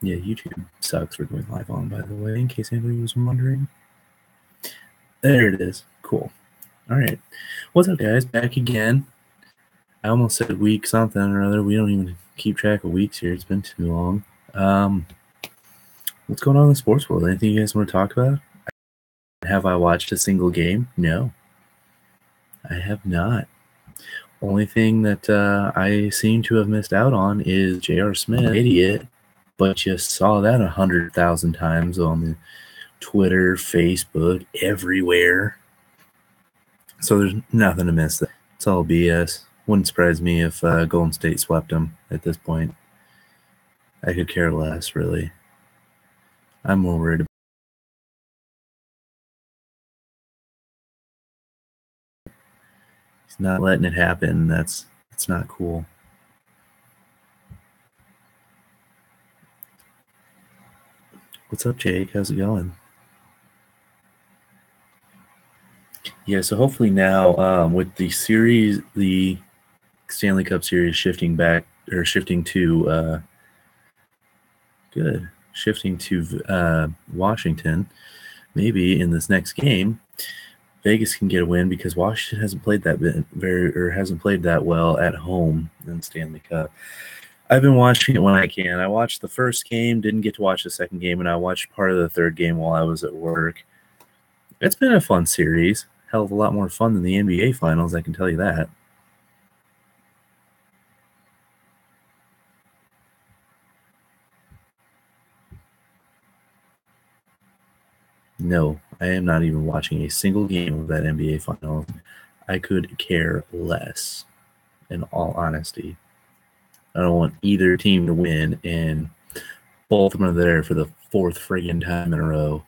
Yeah, YouTube sucks for going live on, by the way, in case anybody was wondering. There it is. Cool. All right. What's up, guys? Back again. I almost said week something or other. We don't even keep track of weeks here. It's been too long. What's going on in the sports world? Anything you guys want to talk about? Have I watched a single game? No. I have not. Only thing that I seem to have missed out on is J.R. Smith, idiot, but just saw that 100,000 times on the Twitter, Facebook, everywhere. So there's nothing to miss there. It's all BS. Wouldn't surprise me if Golden State swept them at this point. I could care less, really. I'm more worried about he's not letting it happen. That's not cool. What's up, Jake? How's it going? Yeah, so hopefully now with the series, the Stanley Cup series shifting to Washington, maybe in this next game, Vegas can get a win because Washington hasn't played that well at home in Stanley Cup. I've been watching it when I can. I watched the first game, didn't get to watch the second game, and I watched part of the third game while I was at work. It's been a fun series. Hell of a lot more fun than the NBA Finals, I can tell you that. No, I am not even watching a single game of that NBA Finals. I could care less, in all honesty. I don't want either team to win, and both of them are there for the fourth friggin' time in a row.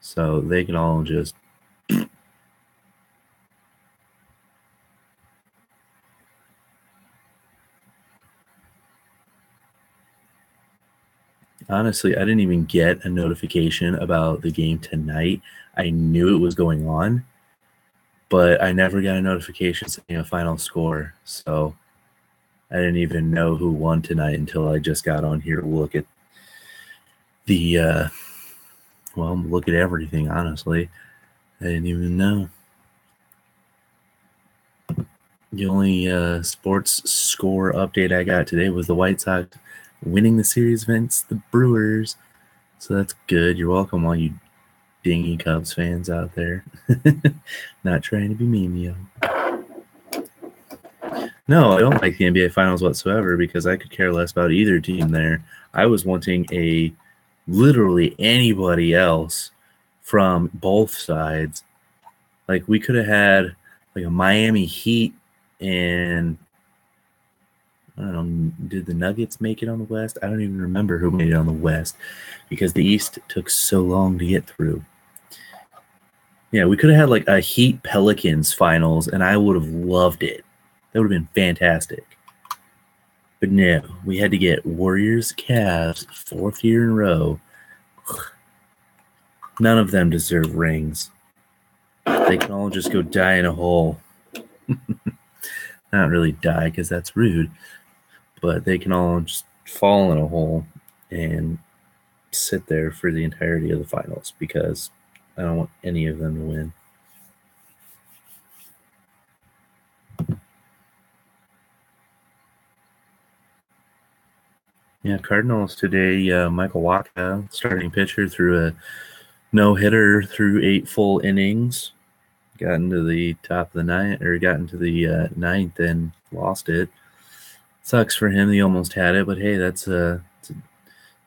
So they can all just honestly, I didn't even get a notification about the game tonight. I knew it was going on, but I never got a notification saying a final score. So I didn't even know who won tonight until I just got on here to look at the look at everything, honestly. I didn't even know. The only sports score update I got today was the White Sox winning the series against the Brewers. So that's good. You're welcome, all you dingy Cubs fans out there. Not trying to be mean, yo. No, I don't like the NBA Finals whatsoever because I could care less about either team there. I was wanting literally anybody else from both sides. Like, we could have had like a Miami Heat and I don't know, did the Nuggets make it on the West? I don't even remember who made it on the West because the East took so long to get through. Yeah, we could have had like a Heat Pelicans finals, and I would have loved it. That would have been fantastic. But no, we had to get Warriors, Cavs, fourth year in a row. None of them deserve rings. They can all just go die in a hole. Not really die because that's rude, but they can all just fall in a hole and sit there for the entirety of the finals because I don't want any of them to win. Yeah, Cardinals today, Michael Wacha, starting pitcher, threw a no-hitter through 8 full innings. Got into the top of the ninth, or got into the ninth and lost it. Sucks for him. He almost had it, but hey, that's a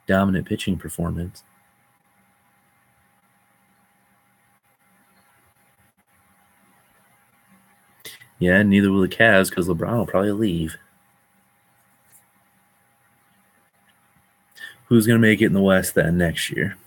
dominant pitching performance. Yeah, neither will the Cavs because LeBron will probably leave. Who's going to make it in the West then next year?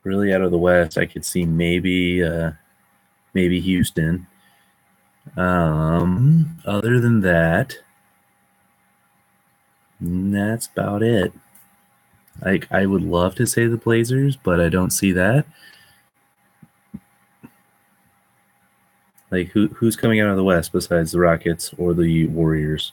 Really, out of the West, I could see maybe Houston. Other than that, that's about it. I would love to say the Blazers, but I don't see that. Like who's coming out of the West besides the Rockets or the Warriors?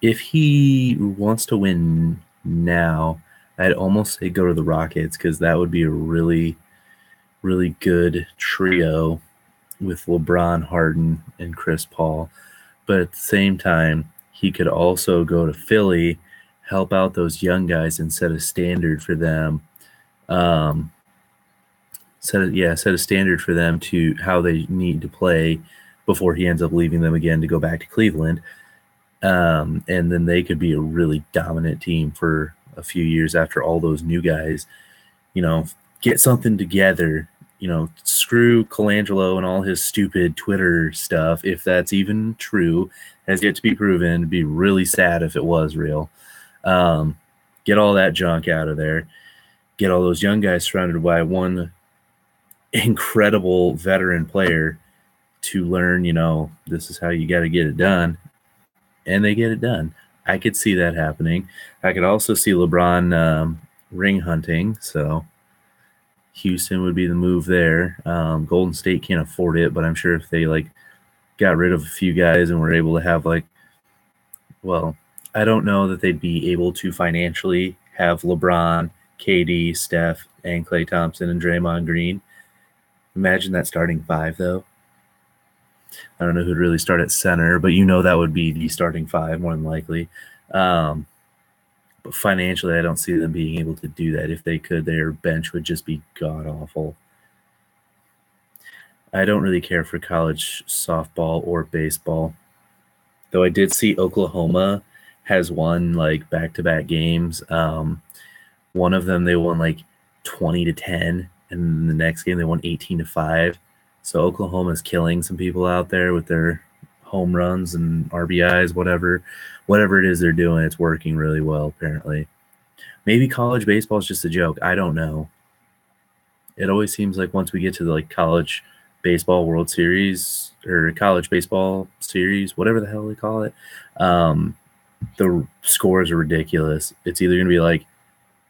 If he wants to win now, I'd almost say go to the Rockets because that would be a really, really good trio with LeBron, Harden, and Chris Paul. But at the same time, he could also go to Philly, help out those young guys, and set a standard for them. Set a standard for them to how they need to play before he ends up leaving them again to go back to Cleveland. And then they could be a really dominant team for a few years after all those new guys, get something together, screw Colangelo and all his stupid Twitter stuff. If that's even true, has yet to be proven. It'd be really sad if it was real. Get all that junk out of there. Get all those young guys surrounded by one incredible veteran player to learn, this is how you got to get it done. And they get it done. I could see that happening. I could also see LeBron ring hunting. So Houston would be the move there. Golden State can't afford it, but I'm sure if they got rid of a few guys and were able to have I don't know that they'd be able to financially have LeBron, KD, Steph, and Klay Thompson and Draymond Green. Imagine that starting five, though. I don't know who'd really start at center, but that would be the starting five more than likely. But financially, I don't see them being able to do that. If they could, their bench would just be god-awful. I don't really care for college softball or baseball, though I did see Oklahoma has won back-to-back games. One of them they won 20-10, and the next game they won 18-5. So Oklahoma's killing some people out there with their home runs and RBIs, whatever it is they're doing. It's working really well, apparently. Maybe college baseball is just a joke. I don't know. It always seems like once we get to the college baseball World Series or college baseball series, whatever the hell they call it, the scores are ridiculous. It's either going to be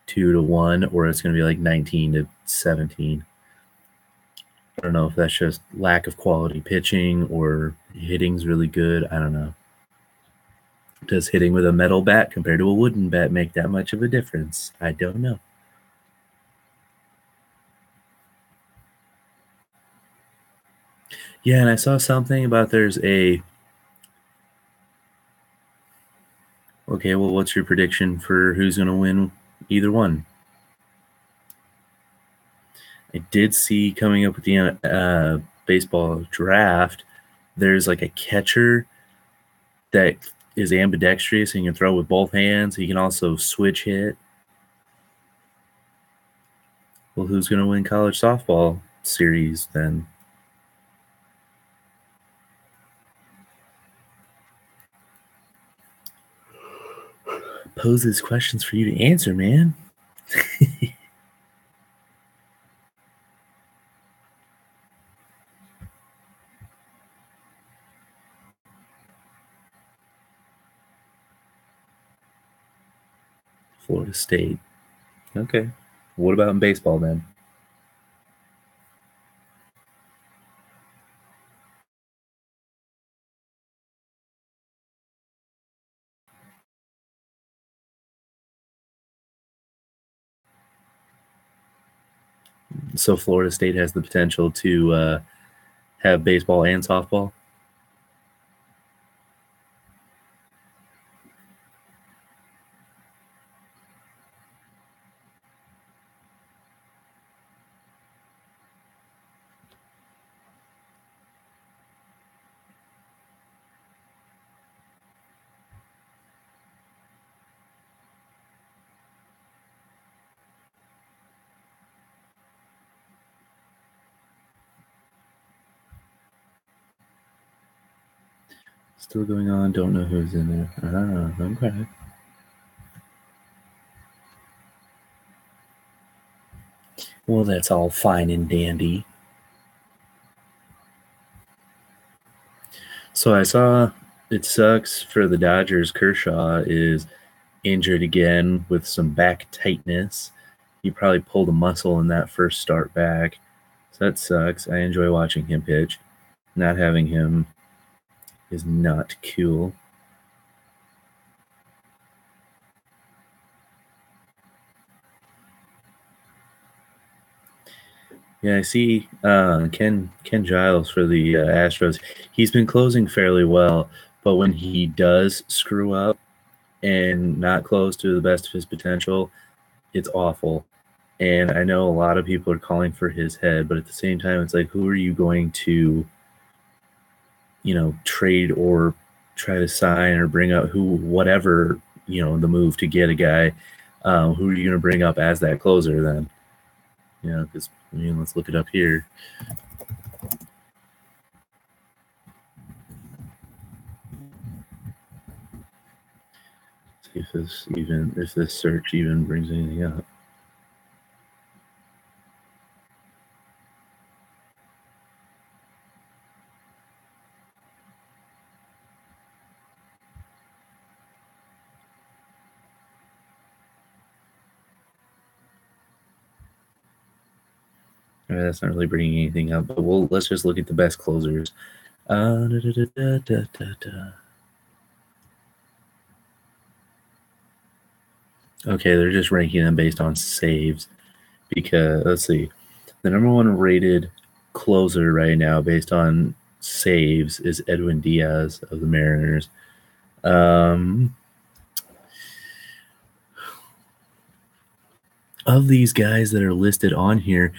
2-1 or it's going to be 19-17. I don't know if that's just lack of quality pitching or hitting's really good. I don't know. Does hitting with a metal bat compared to a wooden bat make that much of a difference? I don't know. Yeah, and I saw something about okay, well, what's your prediction for who's going to win either one? I did see coming up with the baseball draft, there's a catcher that is ambidextrous and can throw with both hands. He can also switch hit. Well, who's going to win college softball series then? Poses questions for you to answer, man. Florida State. Okay. What about in baseball then? So Florida State has the potential to have baseball and softball? Still going on. Don't know who's in there. Okay. Well, that's all fine and dandy. So I saw it sucks for the Dodgers. Kershaw is injured again with some back tightness. He probably pulled a muscle in that first start back. So that sucks. I enjoy watching him pitch. Not having him is not cool. Yeah, I see Ken Giles for the Astros. He's been closing fairly well, but when he does screw up and not close to the best of his potential, it's awful. And I know a lot of people are calling for his head, but at the same time, it's like, who are you going to, trade or try to sign or bring up whatever, the move to get a guy? Who are you going to bring up as that closer then? Because let's look it up here. See if this search even brings anything up. That's not really bringing anything up, but let's just look at the best closers. Okay, they're just ranking them based on saves because let's see, the number one rated closer right now based on saves is Edwin Diaz of the Mariners. Of these guys that are listed on here,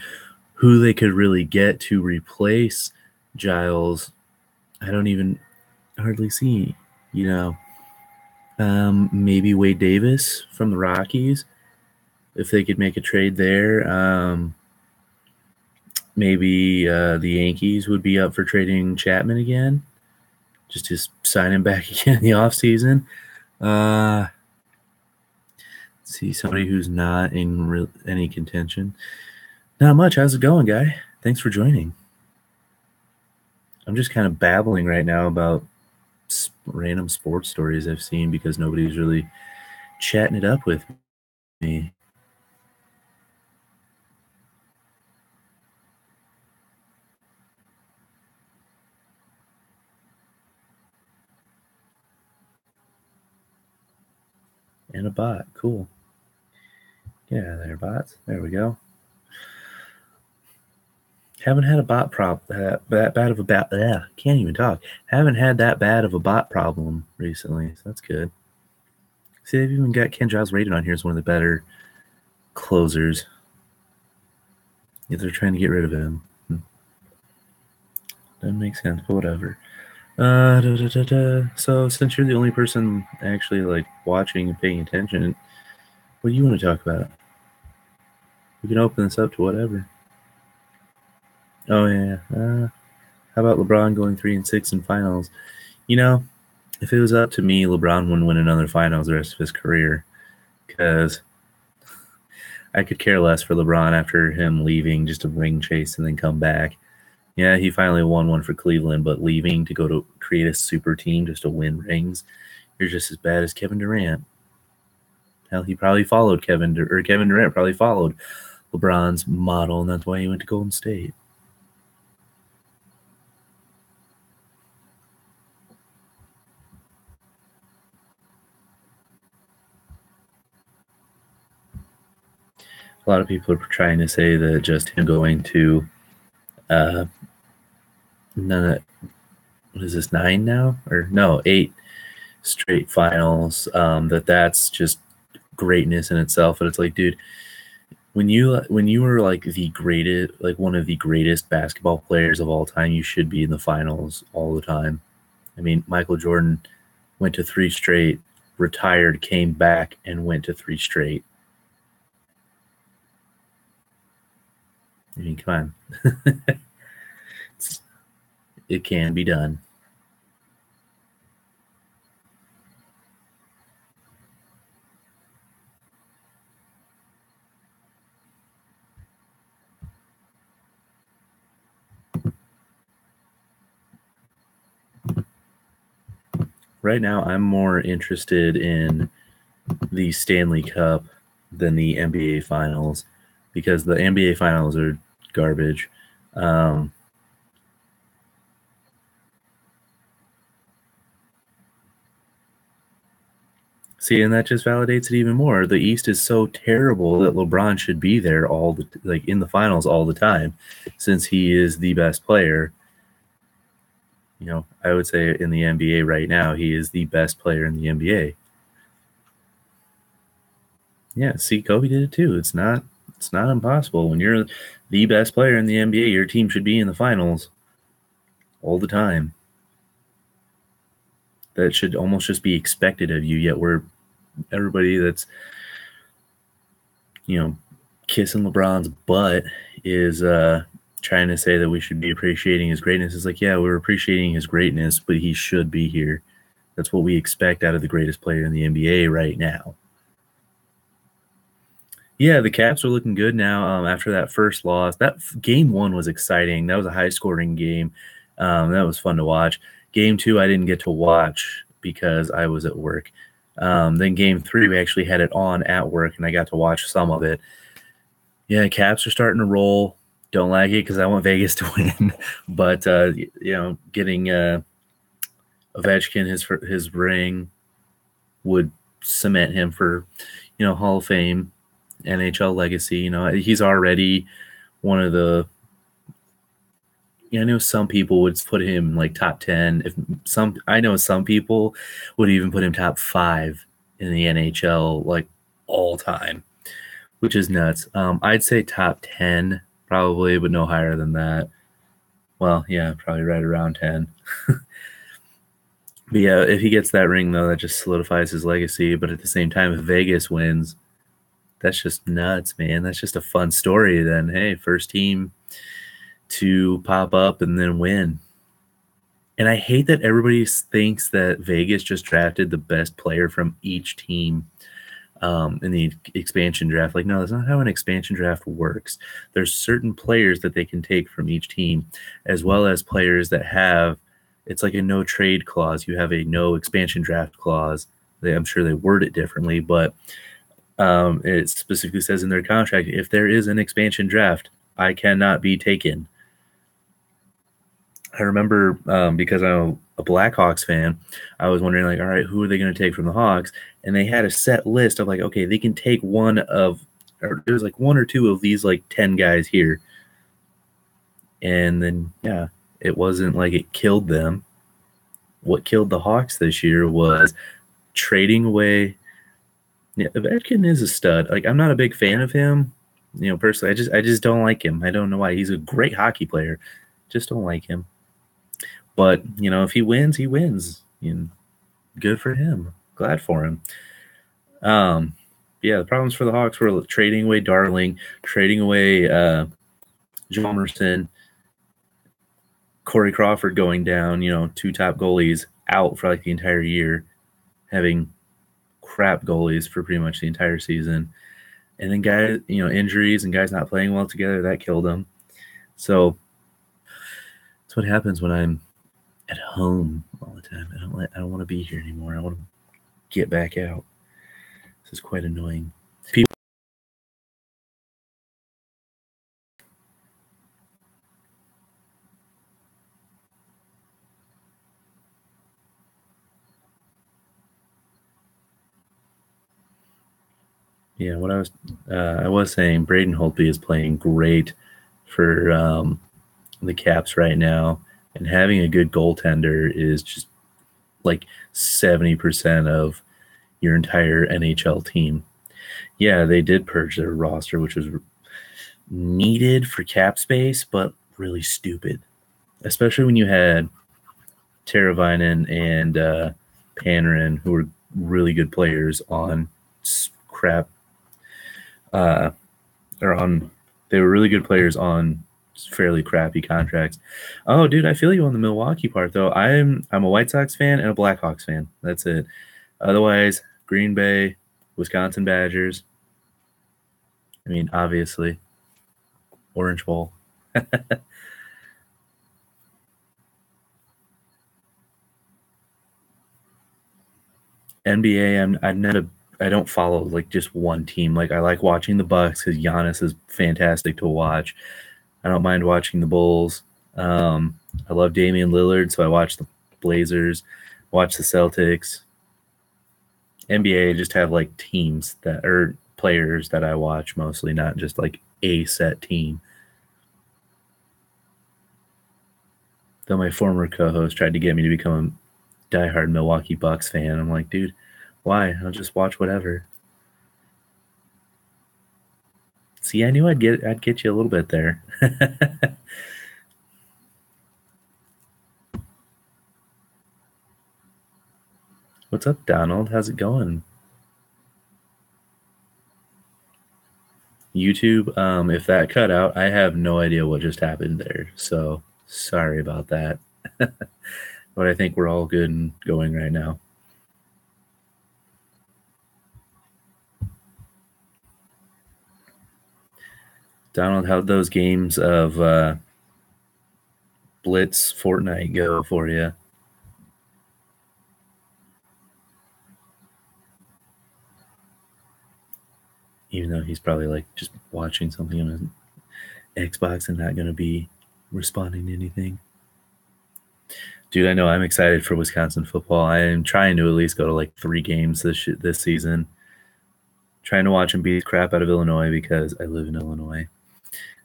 who they could really get to replace Giles, I don't even hardly see. Maybe Wade Davis from the Rockies, if they could make a trade there. Maybe the Yankees would be up for trading Chapman again, just to sign him back again in the offseason. See somebody who's not in any contention. Not much. How's it going, guy? Thanks for joining. I'm just kind of babbling right now about random sports stories I've seen because nobody's really chatting it up with me. And a bot. Cool. Yeah, there, bots. There we go. Haven't had a bot that bad of a bot. Can't even talk. Haven't had that bad of a bot problem recently. So that's good. See, they've even got Ken Giles rated on here as one of the better closers. Yeah, they're trying to get rid of him. Doesn't make sense, but whatever. So since you're the only person actually watching and paying attention, what do you want to talk about? We can open this up to whatever. Oh yeah. How about LeBron going 3-6 in finals? If it was up to me, LeBron wouldn't win another finals the rest of his career, because I could care less for LeBron after him leaving just to ring chase and then come back. Yeah, he finally won one for Cleveland, but leaving to go to create a super team just to win rings, you're just as bad as Kevin Durant. Hell, he probably followed Kevin Durant probably followed LeBron's model, and that's why he went to Golden State. A lot of people are trying to say that just him going to what is this, 9 now? Or no, 8 straight finals, that's just greatness in itself. But it's like, dude, when you were like the greatest, like one of the greatest basketball players of all time, you should be in the finals all the time. I mean, Michael Jordan went to 3 straight, retired, came back, and went to 3 straight. I mean, come on. It can be done. Right now, I'm more interested in the Stanley Cup than the NBA Finals, because the NBA Finals are garbage. See, and that just validates it even more. The East is so terrible that LeBron should be there in the finals all the time, since he is the best player. I would say in the NBA right now, he is the best player in the NBA. Yeah, see, Kobe did it too. It's not impossible. When you're the best player in the NBA, your team should be in the finals all the time. That should almost just be expected of you, yet everybody that's kissing LeBron's butt is trying to say that we should be appreciating his greatness. It's like, yeah, we're appreciating his greatness, but he should be here. That's what we expect out of the greatest player in the NBA right now. Yeah, the Caps are looking good now after that first loss. That game 1 was exciting. That was a high-scoring game. That was fun to watch. Game 2, I didn't get to watch because I was at work. Then game 3, we actually had it on at work, and I got to watch some of it. Yeah, Caps are starting to roll. Don't like it because I want Vegas to win. But, getting Ovechkin his ring would cement him for, Hall of Fame, NHL legacy. He's already one of the I know some people would put him like top 10. I know some people would even put him top 5 in the NHL, like all time, which is nuts. I'd say top 10 probably, but no higher than that. Well, yeah, probably right around 10. But yeah, if he gets that ring, though, that just solidifies his legacy. But at the same time, if Vegas wins, that's just nuts, man. That's just a fun story then. Hey, first team to pop up and then win. And I hate that everybody thinks that Vegas just drafted the best player from each team in the expansion draft. Like, no, that's not how an expansion draft works. There's certain players that they can take from each team, as well as players that have, it's like a no trade clause. You have a no expansion draft clause. I'm sure they word it differently, but it specifically says in their contract, if there is an expansion draft, I cannot be taken. I remember because I'm a Blackhawks fan, I was wondering, like, all right, who are they going to take from the Hawks? And they had a set list of, like, okay, they can take there's like one or two of these, like, 10 guys here. And then, yeah, it wasn't like it killed them. What killed the Hawks this year was trading away. Yeah, Ovechkin is a stud. Like, I'm not a big fan of him, personally. I just don't like him. I don't know why. He's a great hockey player. Just don't like him. But, if he wins, he wins. Good for him. Glad for him. Yeah, the problems for the Hawks were trading away Darling, trading away Hjalmarsson, Corey Crawford going down, 2 top goalies out for like the entire year, having crap goalies for pretty much the entire season. And then guys, injuries and guys not playing well together, that killed them. So that's what happens when I'm at home all the time. I don't want to be here anymore. I want to get back out. This is quite annoying. Yeah, what I was saying, Braden Holtby is playing great for the Caps right now, and having a good goaltender is just like 70% of your entire NHL team. Yeah, they did purge their roster, which was needed for cap space, but really stupid, especially when you had Teravainen and Panarin, who were really good players on crap. They were really good players on fairly crappy contracts. Oh, dude, I feel you on the Milwaukee part, though. I'm a White Sox fan and a Blackhawks fan. That's it. Otherwise, Green Bay, Wisconsin Badgers. I mean, obviously, Orange Bowl. NBA, I'm not don't follow like just one team. Like I like watching the Bucks because Giannis is fantastic to watch. I don't mind watching the Bulls. I love Damian Lillard, so I watch the Blazers, watch the Celtics. NBA just have like teams that are players that I watch mostly, not just like a set team. Though my former co-host tried to get me to become a diehard Milwaukee Bucks fan. I'm like, dude, why? I'll just watch whatever. See, I knew I'd get you a little bit there. What's up, Donald? How's it going? YouTube, if that cut out, I have no idea what just happened there. So sorry about that. But I think we're all good and going right now. Donald, how'd those games of Blitz Fortnite go for you? Even though he's probably like just watching something on his Xbox and not going to be responding to anything. Dude, I know I'm excited for Wisconsin football. I am trying to at least go to like 3 games this season. Trying to watch them beat the crap out of Illinois because I live in Illinois.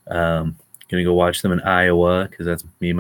Gonna go watch them in Iowa because that's me and